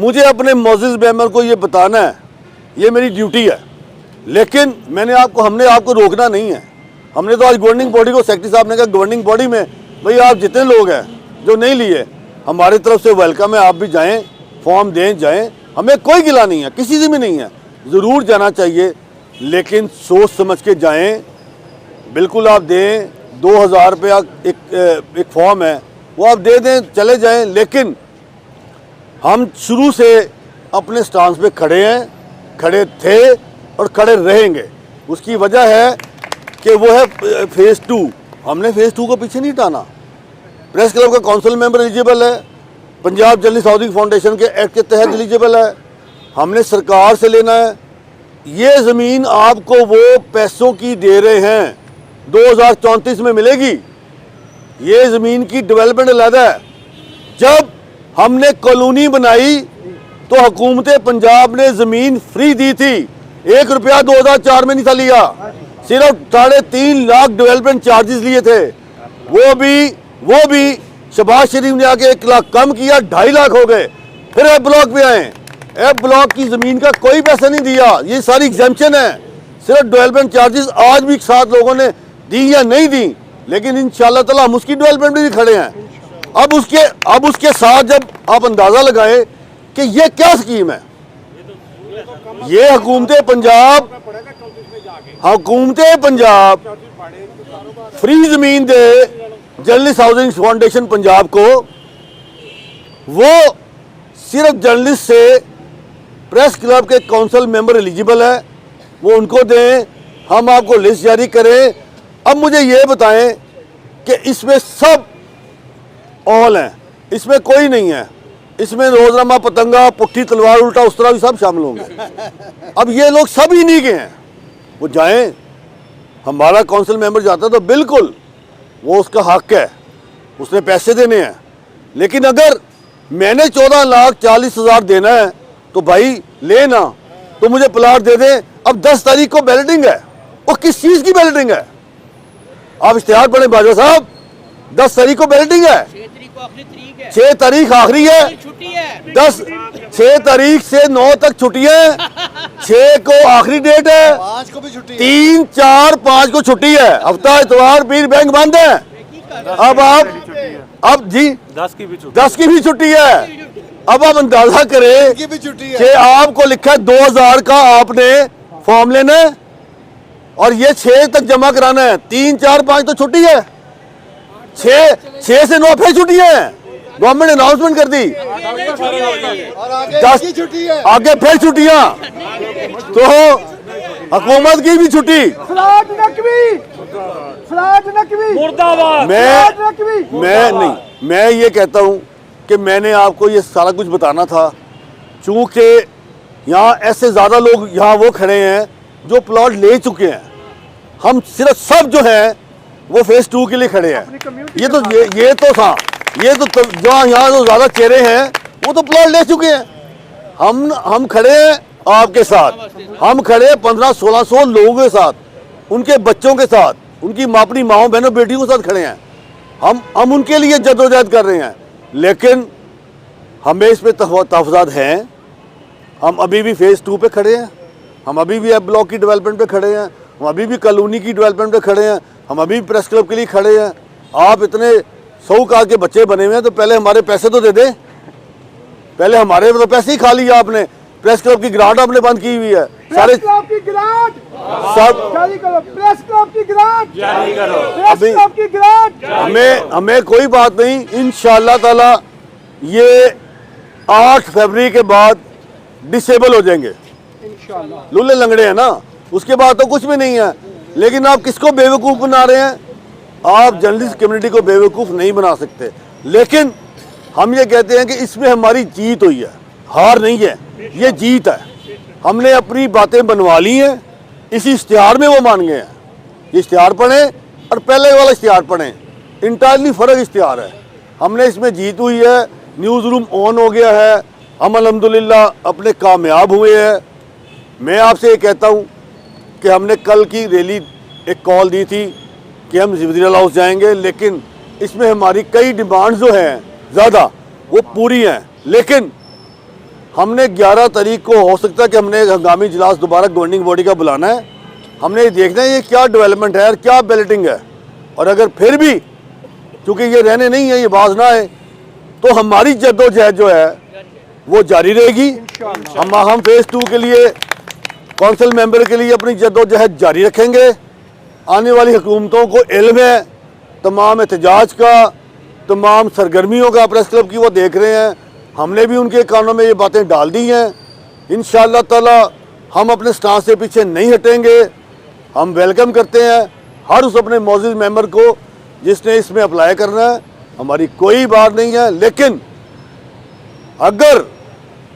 मुझे अपने मोअज़्ज़िज़ मेंबर को ये बताना है, ये मेरी ड्यूटी है। लेकिन हमने आपको रोकना नहीं है। हमने तो आज गवर्निंग बॉडी को, सेक्रेटरी साहब ने कहा गवर्निंग बॉडी में भाई आप जितने लोग हैं जो नहीं लिए, हमारी तरफ से वेलकम है, आप भी जाएं, फॉर्म दें, जाएं, हमें कोई गिला नहीं है, किसी से भी नहीं है, ज़रूर जाना चाहिए, लेकिन सोच समझ के जाएं। बिल्कुल आप दें, 2000 रुपया एक फॉर्म है, वो आप दे दें, चले जाएं। लेकिन हम शुरू से अपने स्टांस पे खड़े हैं, खड़े थे और खड़े रहेंगे। उसकी वजह है कि वो है फेज़ 2। हमने फेज़ 2 को पीछे नहीं टाना। प्रेस क्लब का काउंसिल मेंबर एलिजिबल है, पंजाब जर्नलिस्ट हाउसिंग फाउंडेशन के एक्ट के तहत एलिजिबल है। हमने सरकार से लेना है। ये ज़मीन आपको वो पैसों की दे रहे हैं, 2034 में मिलेगी। ये ज़मीन की डेवलपमेंट अलग है। जब हमने कॉलोनी बनाई तो हुकूमत पंजाब ने ज़मीन फ्री दी थी, 1 रुपया 2004 में नहीं था लिया, सिर्फ 3.5 लाख डेवलपमेंट चार्जेस लिए थे। वो भी शहबाज शरीफ ने आके 1 लाख कम किया, 2.5 लाख हो गए। फिर एफ ब्लॉक पे आए, एफ ब्लॉक की ज़मीन का कोई पैसा नहीं दिया, ये सारी एग्जेम्पशन है, सिर्फ डेवलपमेंट चार्जेस। आज भी 7 लोगों ने दी या नहीं दी, लेकिन इंशाल्लाह ताला हम उसकी डेवलपमेंट भी खड़े हैं। अब उसके साथ जब आप अंदाज़ा लगाएं कि ये क्या स्कीम है, ये हुकूमत पंजाब फ्री ज़मीन दे जर्नलिस्ट हाउसिंग फाउंडेशन पंजाब को, वो सिर्फ जर्नलिस्ट से प्रेस क्लब के काउंसिल मेंबर एलिजिबल है, वो उनको दें। हम आपको लिस्ट जारी करें। अब मुझे ये बताएं कि इसमें सब ऑल हैं, इसमें कोई नहीं है, इसमें रोजनामा, पतंगा, पुट्ठी, तलवार, उल्टा उस तरह भी सब शामिल होंगे। अब ये लोग सब ही नहीं के हैं, वो जाएं। हमारा काउंसिल मेंबर जाता तो बिल्कुल वो उसका हक है, उसने पैसे देने हैं। लेकिन अगर मैंने 14,40,000 देना है तो भाई लेना, तो मुझे प्लाट दे दें। अब 10 तारीख को बैलेटिंग है, वो किस चीज़ की बैलेटिंग है? आप इश्तिहार पढ़ें बाजवा साहब, 10 तारीख को बैलेटिंग है, 6 तारीख आखिरी है, 6 तारीख से 9 तक छुट्टी है, 6 को आखिरी डेट है, 5 को भी छुट्टी, 3, 4, 5 को छुट्टी है, हफ्ता, इतवार, पीर, बैंक बंद है। अब जी 10 की भी छुट्टी है। अब आप अंदाजा करें कि आपको लिखा है 2000 का आपने फॉर्म लेना है और ये 6 तक जमा कराना है, 3, 4, 5 तो छुट्टी है, 6 से 9 फिर छुट्टी है। गवर्नमेंट अनाउंसमेंट कर दी, 10 छुट्टी है, आगे फिर छुट्टियां, तो हुकूमत की भी छुट्टी। मैं ये कहता हूं कि मैंने आपको ये सारा कुछ बताना था, चूंकि यहाँ ऐसे ज़्यादा लोग यहाँ वो खड़े हैं जो प्लॉट ले चुके हैं। हम सिर्फ सब जो हैं वो फेज़ 2 के लिए खड़े हैं। ये तो जो यहाँ जो ज़्यादा चेहरे हैं वो तो प्लॉट ले चुके हैं। हम खड़े हैं आपके साथ, हम खड़े 1500-1600 लोगों के साथ, उनके बच्चों के साथ, उनकी अपनी माओ बहनों बेटियों के साथ खड़े हैं। हम उनके लिए जद्दोजहद कर रहे हैं। लेकिन हमें इस पर तहफ़्फ़ुज़ात हैं। हम अभी भी फेज़ 2 पे खड़े हैं, हम अभी भी एफ ब्लॉक की डेवलपमेंट पे खड़े हैं, हम अभी भी कॉलोनी की डेवलपमेंट पे खड़े हैं, हम अभी भी प्रेस क्लब के लिए खड़े हैं। आप इतने साहूकार के बच्चे बने हुए हैं तो पहले हमारे पैसे तो दे दें। पहले हमारे तो पैसे ही खा लिया आपने। प्रेस क्लब की ग्रांट आपने बंद की हुई है, सारे क्लब की ग्रांट सब जारी करो, प्रेस क्लब की ग्रांट जारी करो। प्रेस क्लब की ग्रांट हमें कोई बात नहीं, इंशाअल्लाह ताला ये 8 फरवरी के बाद डिसेबल हो जाएंगे। लूले लंगड़े हैं ना, उसके बाद तो कुछ भी नहीं है। लेकिन आप किसको बेवकूफ़ बना रहे हैं? आप जर्नलिस्ट कम्युनिटी को बेवकूफ़ नहीं बना सकते। लेकिन हम ये कहते हैं कि इसमें हमारी जीत हुई है, हार नहीं है, ये जीत है। हमने अपनी बातें बनवा ली हैं, इसी इश्तिहार में वो मान गए हैं। ये इश्तिहार पढ़ें और पहले वाला इश्तिहार पढ़ें, इंटायरली फ़र्क इश्तिहार है। हमने इसमें जीत हुई है, न्यूज़ रूम ऑन हो गया है, हम अल्हम्दुलिल्लाह अपने कामयाब हुए हैं। मैं आपसे ये कहता हूँ कि हमने कल की रैली एक कॉल दी थी कि हम वज़ीर हाउस जाएंगे, लेकिन इसमें हमारी कई डिमांड्स जो हैं ज़्यादा वो पूरी हैं। लेकिन हमने 11 तारीख को हो सकता है कि हमने हंगामी इजलास दोबारा गवर्निंग बॉडी का बुलाना है। हमने ये देखना है ये क्या डेवलपमेंट है और क्या बैलेटिंग है, और अगर फिर भी क्योंकि ये रहने नहीं है, ये बाज ना है, तो हमारी जद्दोजहद जो है वो जारी रहेगी। हम फेज़ 2 के लिए कौंसिल मेंबर के लिए अपनी जद्दोजहद जारी रखेंगे। आने वाली हुकूमतों को इल्म है तमाम एहतजाज का, तमाम सरगर्मियों का प्रेस क्लब की वो देख रहे हैं। हमने भी उनके कानों में ये बातें डाल दी हैं। इंशाअल्लाह ताला हम अपने स्टांस से पीछे नहीं हटेंगे। हम वेलकम करते हैं हर उस अपने मौजूद मेंबर को जिसने इसमें अप्लाई करना है, हमारी कोई बात नहीं है। लेकिन अगर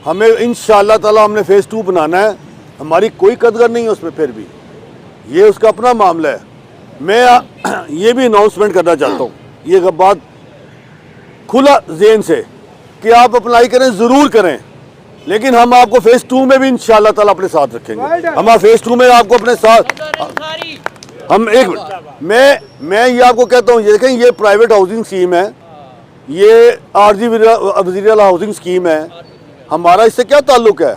हमें इंशाअल्लाह ताला हमने फेज़ 2 बनाना है, हमारी कोई कदर नहीं है उसमें, फिर भी ये उसका अपना मामला है। मैं ये भी अनाउंसमेंट करना चाहता हूँ, ये बात खुला ज़हन से कि आप अप्लाई करें, ज़रूर करें, लेकिन हम आपको फेज़ 2 में भी इंशाअल्लाह ताला अपने साथ रखेंगे। हम फेज़ 2 में आपको अपने साथ हम एक मैं ये आपको कहता हूँ, ये देखें ये प्राइवेट हाउसिंग स्कीम है, ये आरजी वज़ीर हाउसिंग स्कीम है, हमारा इससे क्या ताल्लुक है।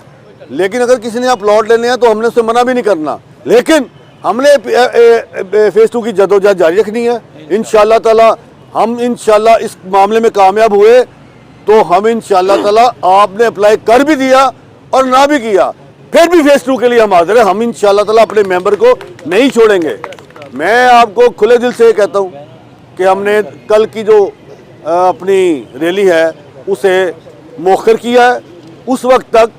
लेकिन अगर किसी ने आप प्लॉट लेने हैं तो हमने उससे मना भी नहीं करना, लेकिन हमने फेज़ 2 की जद्दोजहद जारी रखनी है। इंशाअल्लाह ताला हम इंशाअल्लाह इस मामले में कामयाब हुए तो हम इंशाअल्लाह ताला आपने अप्लाई कर भी दिया और ना भी किया, फिर भी फेज़ 2 के लिए हम हाजिर हैं। हम इंशाअल्लाह ताला अपने मेंबर को नहीं छोड़ेंगे। मैं आपको खुले दिल से कहता हूँ कि हमने कल की जो अपनी रैली है उसे मौखर किया है, उस वक्त तक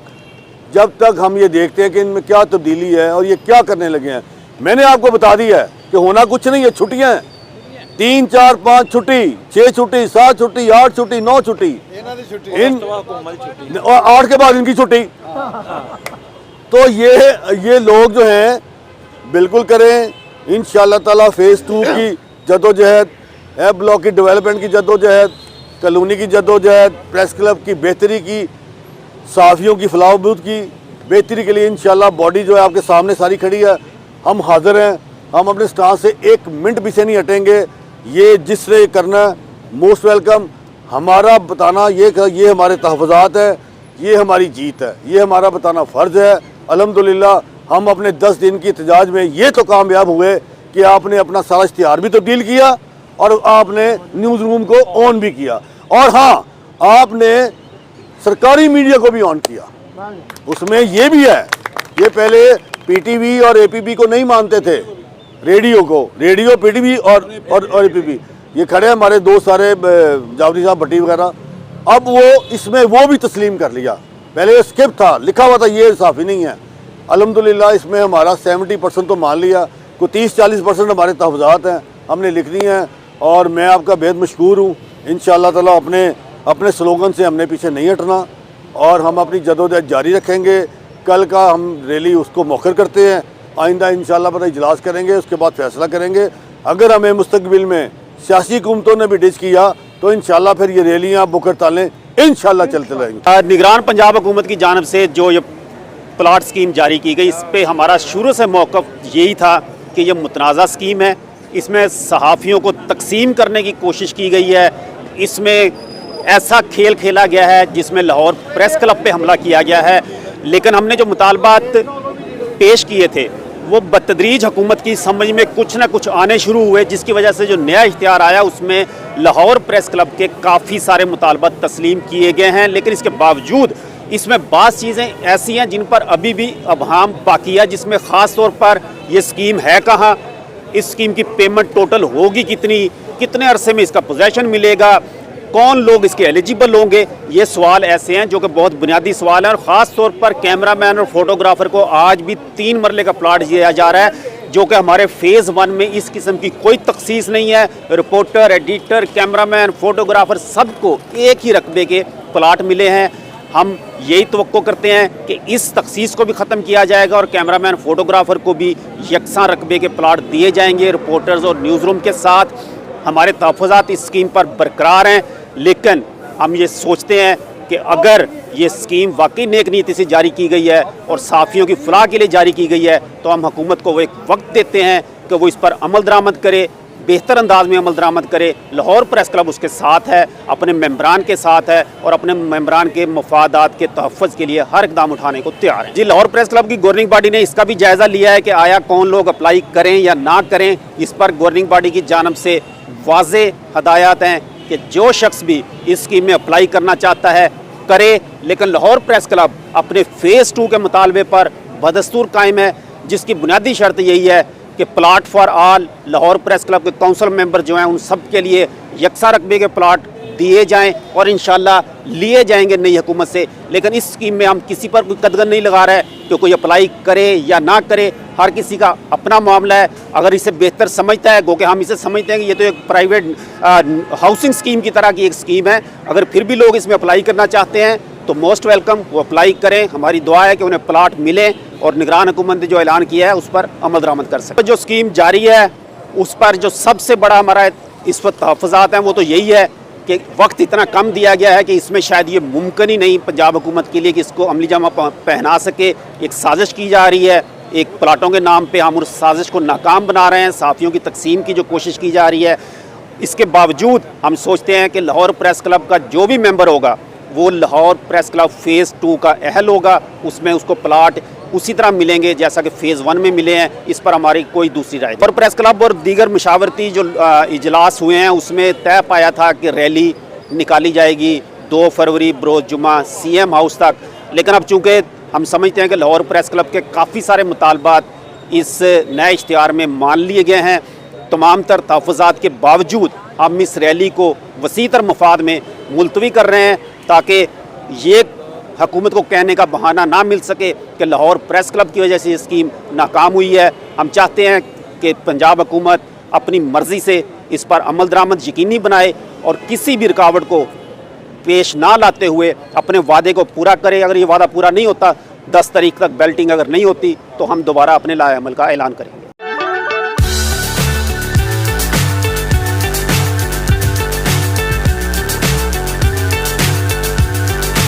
जब तक हम ये देखते हैं कि इनमें क्या तब्दीली है और ये क्या करने लगे हैं। मैंने आपको बता दिया है कि होना कुछ नहीं है, छुट्टियाँ हैं, 3, 4, 5 छुट्टी, 6 छुट्टी, 7 छुट्टी, 8 छुट्टी, 9 छुट्टी, इन और 8 के बाद इनकी छुट्टी। तो ये लोग जो हैं बिल्कुल करें। इंशाअल्लाह ताला फेज़ 2 की जद्दोजहद, एफ ब्लॉक की डेवलपमेंट की जद्दोजहद, कॉलोनी की जद्दोजहद, प्रेस क्लब की बेहतरी की, साफ़ियों की फलाहबूद की बेहतरी के लिए इंशाअल्लाह बॉडी जो है आपके सामने सारी खड़ी है। हम हाजिर हैं, हम अपने स्टांस से 1 मिनट पीछे नहीं हटेंगे। ये जिसने करना मोस्ट वेलकम। हमारा बताना ये हमारे तहफ़्फ़ुज़ात है, ये हमारी जीत है, ये हमारा बताना फ़र्ज़ है। अल्हम्दुलिल्लाह हम अपने 10 दिन की एहतजाज में ये तो कामयाब हुए कि आपने अपना सारा इश्तिहार भी तब्दील किया और आपने न्यूज़ रूम को ऑन भी किया, और हाँ आपने सरकारी मीडिया को भी ऑन किया। उसमें ये भी है, ये पहले पीटीवी और एपीपी को नहीं मानते थे, रेडियो को, रेडियो पीटीवी और एपीपी, ये खड़े हैं हमारे दोस्त सारे जावरी साहब भट्टी वगैरह, अब वो इसमें वो भी तस्लीम कर लिया। पहले स्किप था, लिखा हुआ था ये साफ़ी नहीं है। अल्हम्दुलिल्लाह इसमें हमारा 70% तो मान लिया, कोई 30-40% हमारे तहफ़्फ़ुज़ात हैं, हमने लिख दी हैं, और मैं आपका बेहद मशकूर हूँ। इंशाअल्लाह ताला अपने स्लोगन से हमने पीछे नहीं हटना और हम अपनी जद्दोजहद जारी रखेंगे। कल का हम रैली उसको मौखर करते हैं, आइंदा इंशाअल्लाह पता इजलास करेंगे, उसके बाद फैसला करेंगे। अगर हमें मुस्तकबिल में सियासी हुकूमतों ने भी डिच किया तो इंशाअल्लाह फिर ये रैलियाँ बुकर तालें इंशाअल्लाह चलते रहेंगे। निगरान पंजाब हुकूमत की जानिब से जो ये प्लाट स्कीम जारी की गई, इस पे हमारा शुरू से मौक़िफ़ यही था कि ये मुतनाज़ा स्कीम है, इसमें सहाफ़ियों को तकसीम करने की कोशिश की गई है, इसमें ऐसा खेल खेला गया है जिसमें लाहौर प्रेस क्लब पे हमला किया गया है। लेकिन हमने जो मुतालबात पेश किए थे वो बतदरीज हुकूमत की समझ में कुछ ना कुछ आने शुरू हुए, जिसकी वजह से जो नया इख्तियार आया उसमें लाहौर प्रेस क्लब के काफ़ी सारे मुतालबात तस्लीम किए गए हैं। लेकिन इसके बावजूद इसमें बाज़ चीज़ें ऐसी हैं जिन पर अभी भी अबहाम बाकी है, जिसमें ख़ास तौर पर ये स्कीम है कहाँ, इस स्कीम की पेमेंट टोटल होगी कितनी, कितने अरसे में इसका पोजेशन मिलेगा, कौन लोग इसके एलिजिबल होंगे, ये सवाल ऐसे हैं जो कि बहुत बुनियादी सवाल हैं। और ख़ास तौर पर कैमरामैन और फोटोग्राफर को आज भी 3 मरले का प्लाट दिया जा रहा है, जो कि हमारे फेज़ 1 में इस किस्म की कोई तखसीस नहीं है। रिपोर्टर, एडिटर, कैमरामैन, फोटोग्राफर सबको एक ही रकबे के प्लाट मिले हैं। हम यही तवक्को करते हैं कि इस तखसीस को भी ख़त्म किया जाएगा और कैमरामैन, फोटोग्राफर को भी यकसा रकबे के प्लाट दिए जाएंगे। रिपोर्टर्स और न्यूज़ रूम के साथ हमारे तहफ़्फ़ुज़ात इस स्कीम पर बरकरार हैं, लेकिन हम ये सोचते हैं कि अगर ये स्कीम वाकई नेक नीति से जारी की गई है और साफ़ियों की फलाह के लिए जारी की गई है तो हम हुकूमत को वो एक वक्त देते हैं कि वो इस पर अमल दरामद करे, बेहतर अंदाज में अमल दरामद करे। लाहौर प्रेस क्लब उसके साथ है, अपने मेंबरान के साथ है और अपने मेंबरान के मफादात के तहफ़्फ़ुज़ के लिए हर इक़दाम उठाने को तैयार है। जी, लाहौर प्रेस क्लब की गवर्निंग बॉडी ने इसका भी जायज़ा लिया है कि आया कौन लोग अप्लाई करें या ना करें। इस पर गवर्निंग बॉडी की जानिब से वाज़े हदायत हैं कि जो शख्स भी इस स्कीम में अप्लाई करना चाहता है करे, लेकिन लाहौर प्रेस क्लब अपने फ़ेज़ 2 के मुतालबे पर बदस्तूर कायम है, जिसकी बुनियादी शर्त यही है कि plot for all Lahore press club के काउंसिल मेंबर जो हैं उन सब के लिए यकसा रकबे के प्लाट दिए जाएं और इंशाल्लाह लिए जाएंगे नई हुकूमत से। लेकिन इस स्कीम में हम किसी पर कोई कदगन नहीं लगा रहे कि कोई अप्लाई करे या ना करे, हर किसी का अपना मामला है। अगर इसे बेहतर समझता है, गो कि हम इसे समझते हैं कि ये तो एक प्राइवेट हाउसिंग स्कीम की तरह की एक स्कीम है, अगर फिर भी लोग इसमें अप्लाई करना चाहते हैं तो मोस्ट वेलकम, वो अप्लाई करें। हमारी दुआ है कि उन्हें प्लाट मिले और निगरान हुकूमत ने जो ऐलान किया है उस पर अमल दरामद कर सकें। जो स्कीम जारी है उस पर जो सबसे बड़ा हमारा इस वक्त तहफ़्फ़ुज़ात हैं वो तो यही है कि वक्त इतना कम दिया गया है कि इसमें शायद ये मुमकिन ही नहीं पंजाब हुकूमत के लिए कि इसको अमली जामा पहना सके। एक साजिश की जा रही है, एक प्लाटों के नाम पे हम उस साजिश को नाकाम बना रहे हैं। सहाफ़ियों की तकसीम की जो कोशिश की जा रही है, इसके बावजूद हम सोचते हैं कि लाहौर प्रेस क्लब का जो भी मेंबर होगा वो लाहौर प्रेस क्लब फ़ेज़ 2 का अहल होगा, उसमें उसको प्लाट उसी तरह मिलेंगे जैसा कि फ़ेज़ 1 में मिले हैं। इस पर हमारी कोई दूसरी राय नहीं। और प्रेस क्लब और दीगर मशावरती जो इजलास हुए हैं उसमें तय पाया था कि रैली निकाली जाएगी 2 फरवरी बरोज़ जुमा CM हाउस तक। लेकिन अब चूँकि हम समझते हैं कि लाहौर प्रेस क्लब के काफ़ी सारे मुतालबात इस नए इश्तिहार में मान लिए गए हैं, तमाम तर तहफ़्फ़ुज़ात के बावजूद हम इस रैली को वसी तर मफाद में मुलतवी कर रहे हैं ताकि ये हुकूमत को कहने का बहाना ना मिल सके कि लाहौर प्रेस क्लब की वजह से ये स्कीम नाकाम हुई है। हम चाहते हैं कि पंजाब हुकूमत अपनी मर्ज़ी से इस पर अमल दरामद यकीनी बनाए और किसी भी रुकावट को पेश ना लाते हुए अपने वादे को पूरा करे। अगर ये वादा पूरा नहीं होता, 10 तारीख तक बेल्टिंग अगर नहीं होती तो हम दोबारा अपने लाए अमल का ऐलान करें।